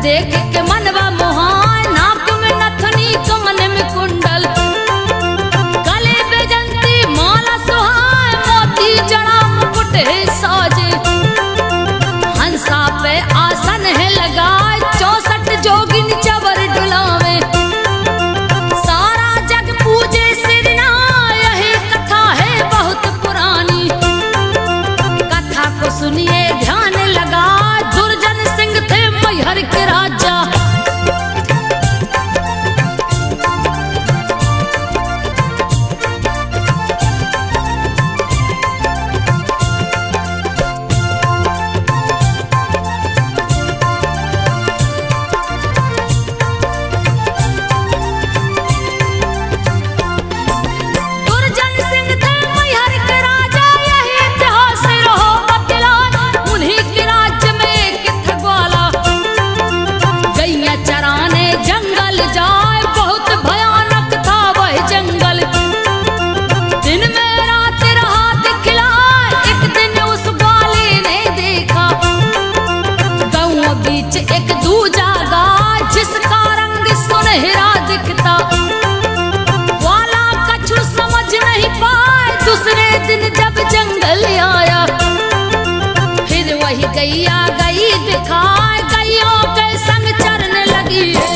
देख के मनवा मोहाय, नाक में नथनी कान में कुंडल, गले बेजंती माला सुहाय, मोती जड़ा मुकुट है साजे, हंसा पे आसन है लगाए, 64 जोगिन चवर डुलावे, सारा जग पूजे सिरना, यही कथा है बहुत पुरानी, कथा को सुनिए ध्यान लगा, दुर्जन सिंह थे मैहर के राजा। दुर्जन सिंह थे मैहर के राजा, यही इतिहास रहो बतलान, उन्हीं के राज्य में एक था ग्वाला, गैया चराने जंगल जाए, बहुत भयानक था वह जंगल, दिन में रात रहा दिखलाए, एक दिन उस ग्वाले ने देखा, गाँव बीच एक दूजा गाय, जिसका रंग सुनहरा दिखता, ग्वाला कछु समझ नहीं पाए, दूसरे दिन जब जंगल आया, फिर वही गैया गई दिखाए, गैयों के संग चरने लगी है,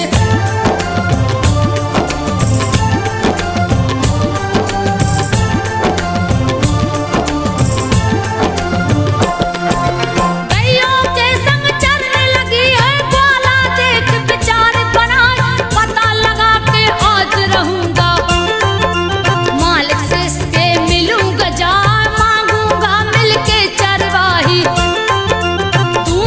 गैयों के संग चरने लगी है, ग्वाला देख विचार बनाए, पता लगा के आज रहूंगा, मालिक से इसके मिलूंगा, जा मांगूंगा मिलके चरवाही, तू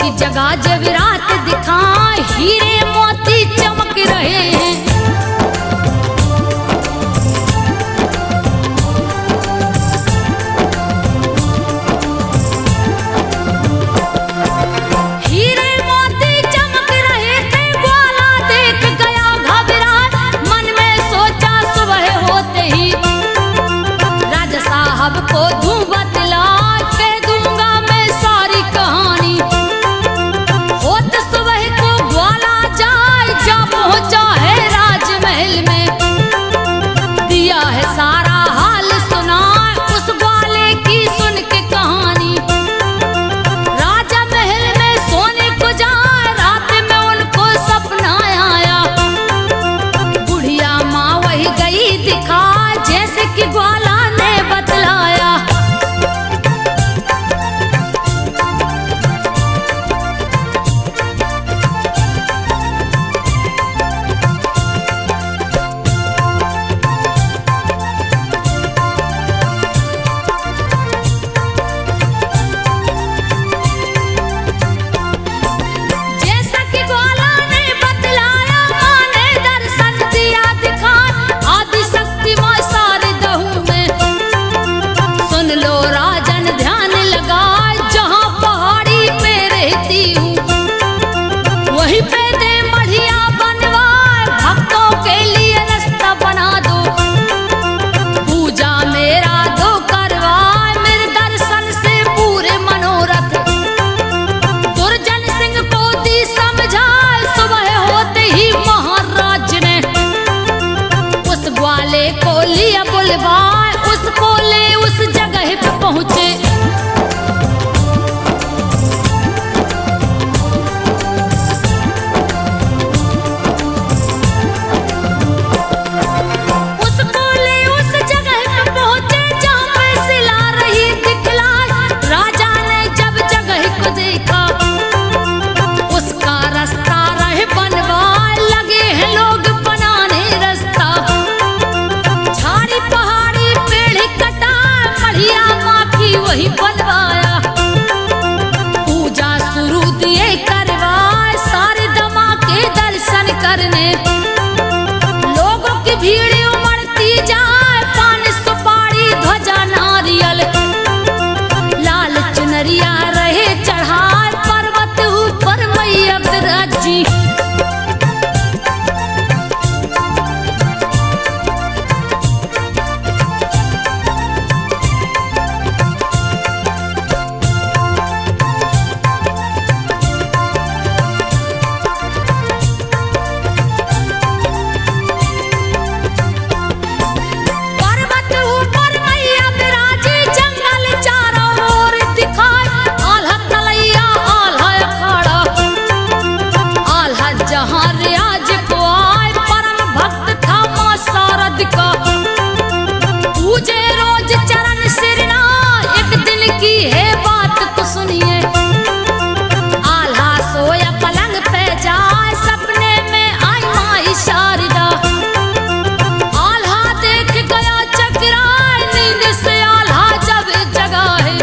कोई जगह जवेरात दिखाए, हीरे मोती चमक रहे हैं। हीरे मोती चमक रहे थे, ग्वाला देख गया घबरा, मन में सोचा सुबह होते ही राजा साहब को दूं बतला, कह दूंगा मैं सारी कहानी। होत सुबह को ग्वाला जाए, जा पहुंचा है राजमहल में, दिया है सारा हाल सुना उस ग्वाले की सुन के कहानी। राजा महल में सोने को जाए, रात में उनको सपना आया, बुढ़िया माँ वही गई दिखा जैसे कि ग्वाला ने बतलाया। जैसा कि ग्वाला ने बतलाया, माँ ने दर्शन दिया दिखा, आदि शक्ति माँ शारदहू में। सुन लो राजन ध्यान लगा, जहाँ पहाड़ी पे रहती हूँ वहीं पे दे मढ़िया बनवाए, भक्तों के लिए रास्ता बना दो, पूजा मेरा दो करवाए, मेरे दर्शन से पूरे मनोरथ। दुर्जन सिंह को दी समझाए, सुबह होते ही महाराज ने उस ग्वाले को लिया बुलवाए, उसको ले उस जगह पे पहुंचे। उसको ले उस जगह पे पहुंचे, जहाँ पे सिला रही दिखलाए। राजा ने जब जगह को देखा, उसका रास्ता रहे बनवाए, लगे हैं लोग बनाने रास्ता। झाड़ी पहाड़ी पेड़ कटा, बढ़िया माँ की वही बनवाया, पूजा शुरू दिए करवाए, सारे दमा के दर्शन करने। लोगों की भीड़ उमड़ती जाए, पान सुपारी ध्वजा नारियल, लाल चुनरिया रहे चढ़ाए, पर्वत ऊपर मैया विराजी। पर्वत ऊपर मैया विराजी, जंगल चारों ओर दिखाए, आल्हा तलैया आल्हा अखाड़ा, आल्हा जहाँ रियाज को आए, परम भक्त था माँ शारद का। पूजे रोज चरण सिरना, एक दिन की है बात तो सुनिए, आल्हा सोया पलंग पे जाए, सपने में आई माँ शारदा। आल्हा देख गया चकराए, नींद से आल्हा जब जगा है,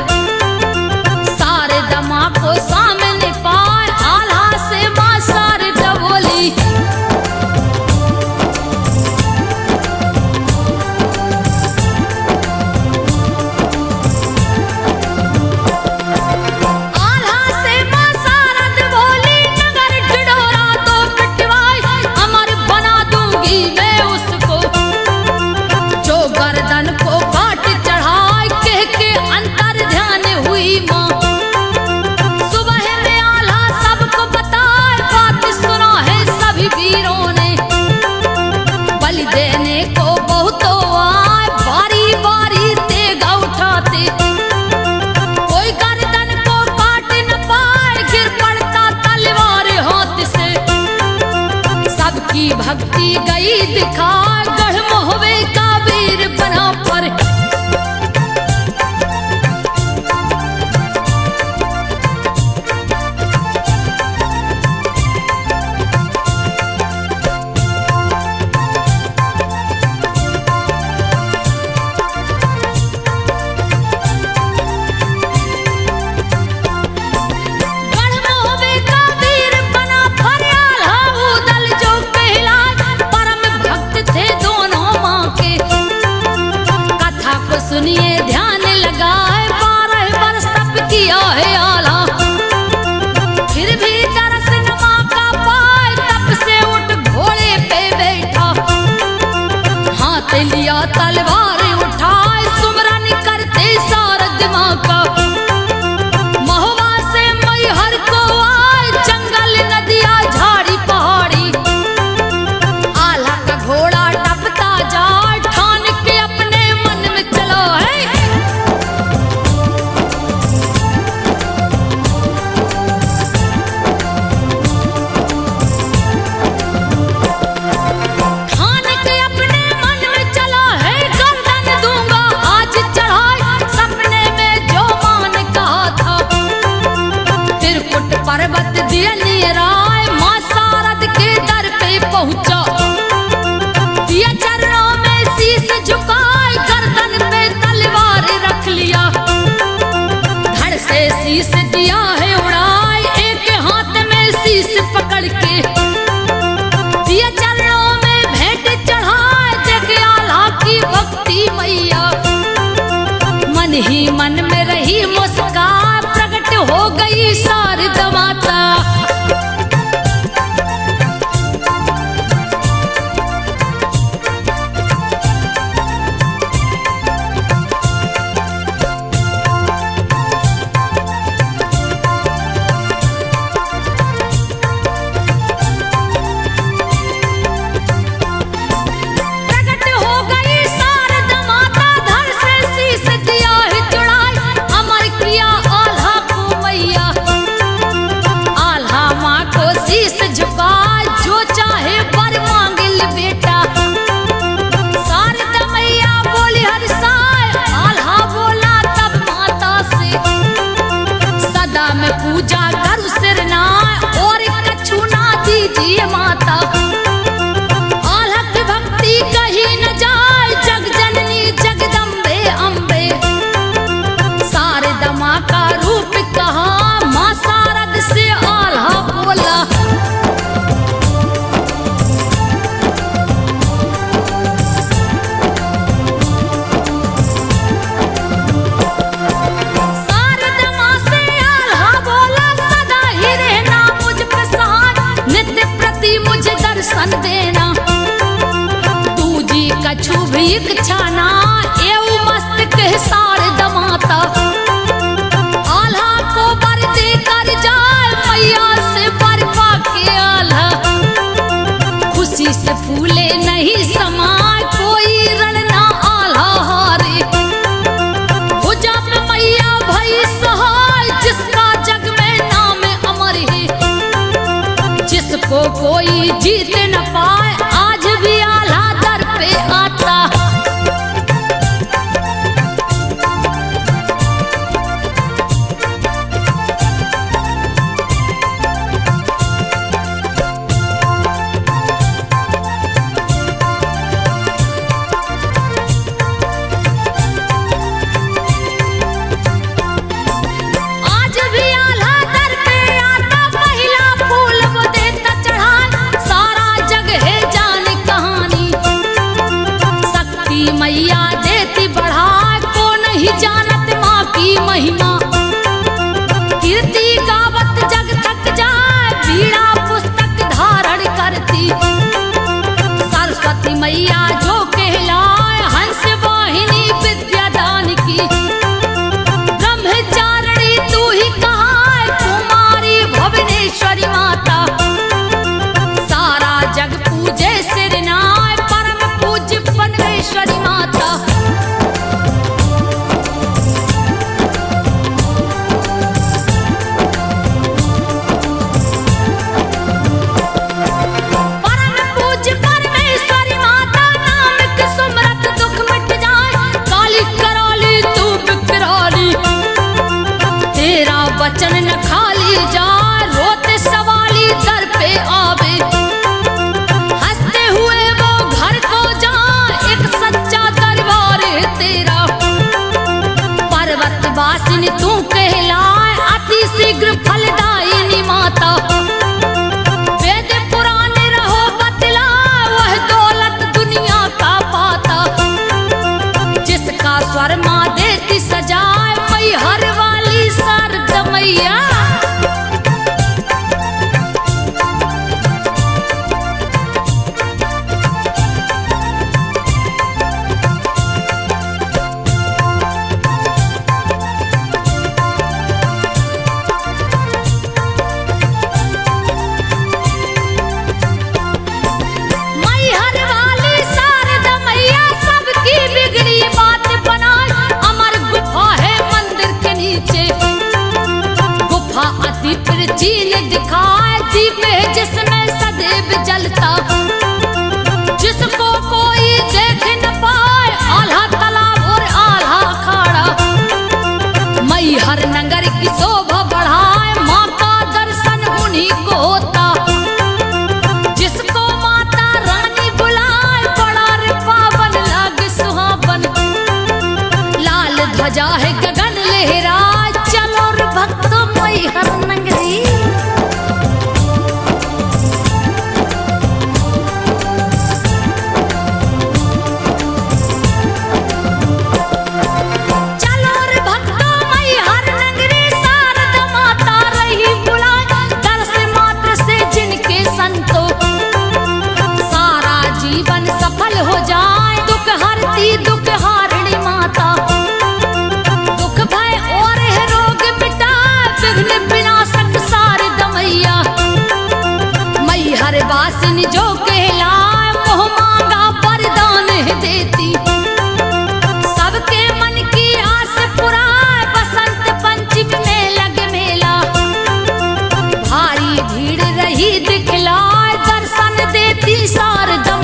सारे दमा को सामने पाए, आल्हा से माँ शारदा बोली। आल्हा से माँ शारद बोली, नगर ढिढोरा तो पिटवाए, अमर बना दूंगी मैं उसको, जो गर्दन को काट चढ़ाए, कह के अंतर ध्यान हुई माँ। सुबह में आल्हा सबको बताए, बात सुना है सभी वीरों ने, बलि देने को बहुतों आए, बारी बारी तेगा उठाते, कोई गर्दन को काट न पाए, गिर पड़ता तलवार हाथ से। सबकी भक्ति गई दिखा, गढ़ मोहवे का वीर बना पर। गढ़ मोहवे पर्वत दिया निराय माँ शारद के दर पे पहुंचा, दिया चरणों में शीश झुकाए, गर्दन पे तलवार रख लिया, धड़ से शीश दिया है उड़ाए, एक हाथ में शीश पकड़ के दिया चरणों में भेंट चढ़ाए, देख आल्हा की भक्ति मैया, मन ही मन में रही मुस्कान, प्रकट हो गई शारदा माता। पूजा करू सिरना और कछु ना दीजिए माता, आल्हा की भक्ति कहीं न जाए, जग जननी जगदम्बे अम्बे, शारदा माँ का रूप कहा, माँ शारद से आल्हा बोला, मुझे दर्शन देना, तू जी कछु भी इच्छा ना, एऊ मस्तक है शारदा माता, आल्हा को वर दे कर जाए, मैया से वर पाके आल्हा, खुशी से फूले नहीं समाए, कोई रण ना आल्हा हारे, भुजा पे मैया भई सहाय, जिसका जग में नाम अमर है, जिसको कोई जीत न पाए, आज भी आल्हा दर पे आता। आज भी आल्हा दर पे आता, पहला फूल वो देता चढ़ाए, सारा जग है जान कहानी, शक्ति मैया देती बढ़ा, को नहीं जानत माँ की महिमा, कीर्ति गावत जग थक जाए, बीड़ा पुस्तक धारण करती, सरस्वती मैया जो कहलाए, हंस वाहिनी विद्या दान की, ब्रह्मचारिणी तू ही कहा, कुमारी भुवनेश्वरी माता, सारा जग पूजे सिरनाय, परम पूज्य परमेश्वरी माता। परम पूज्य परमेश्वरी माता, नाम के सुमरत दुख मिट जाए, काली कराली तू बिकराली, तेरा वचन न खाली जाए, रोते सवाली दर पे आवे, हंसते हुए वो घर को जाए, एक सच्चा दरबार है तेरा, पर्वत वासिनी तू कहलाए, अति शीघ्र फलदायिनी माता, वेद पुराण रहो बतला, वह दौलत दुनिया का पाता, जिसका स्वर माँ देती सजाए, मैहर वाली शारदा मैया। मैहर वाली शारदा मैया, सबकी बिगड़ी बात बनाए, अमर गुफा है मंदिर के नीचे, गुफा अति प्राचीन दिखाए, दीप है जिसमें सदैव जलता, जिसको कोई देख न पाए, आल्हा तालाब और आल्हा अखाड़ा, मैहर नगर की शोभा बढ़ाए, माँ का दर्शन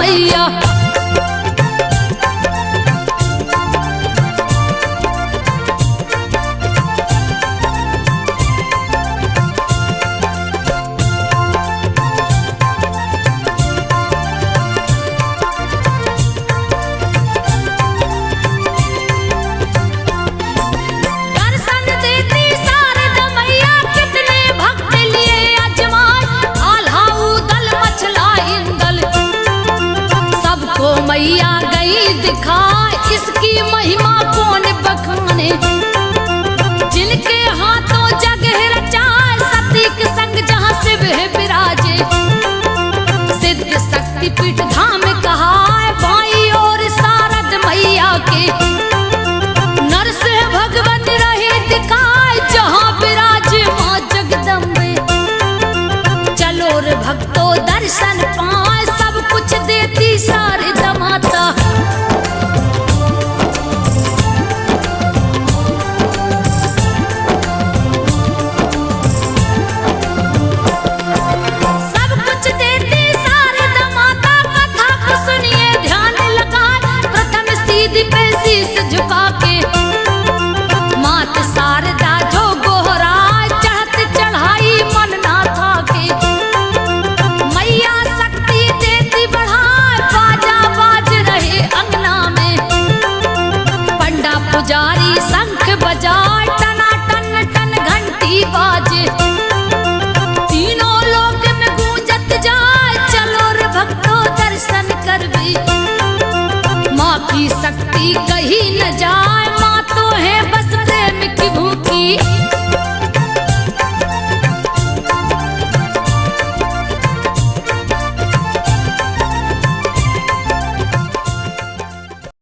मैया। दर्शन देती शारदा मैया, कितने भक्त लिए अजमाए। आल्हा उदल मचला इंदल, सबको मैया गई दिखाए। इसकी महिमा कौन बखाने, जिनके हाथों जग रचाए। सती के संग जहाँ शिव है विराजे, सिद्ध शक्ति पीठ धाम कहा है। बाई और शारद मैया के, नर से भगवत रहे दिखाए। जहाँ विराजे माँ जगदम्बे, चलो रे भक्तों दर्शन पाए। सब कुछ देती शारदा माता, सब कुछ देती शारदा माता। कथा को सुनिए ध्यान लगाए, प्रथम सीधी पे शीश झुका के। मात शारदा जो गोहराए, चढ़त चढ़ाई मन ना थाके। मैया शक्ति देती बढ़ाए, बाजा बाज रहे अंगना में। पंडा पुजारी शंख बजाए, टना टन टन घंटी बाजे। तीनों लोक में गूंजत जाए, चलो रे भक्तों दर्शन कर भी। माँ की शक्ति कहीं न जाए, माँ तो है बस प्रेम की भूखी।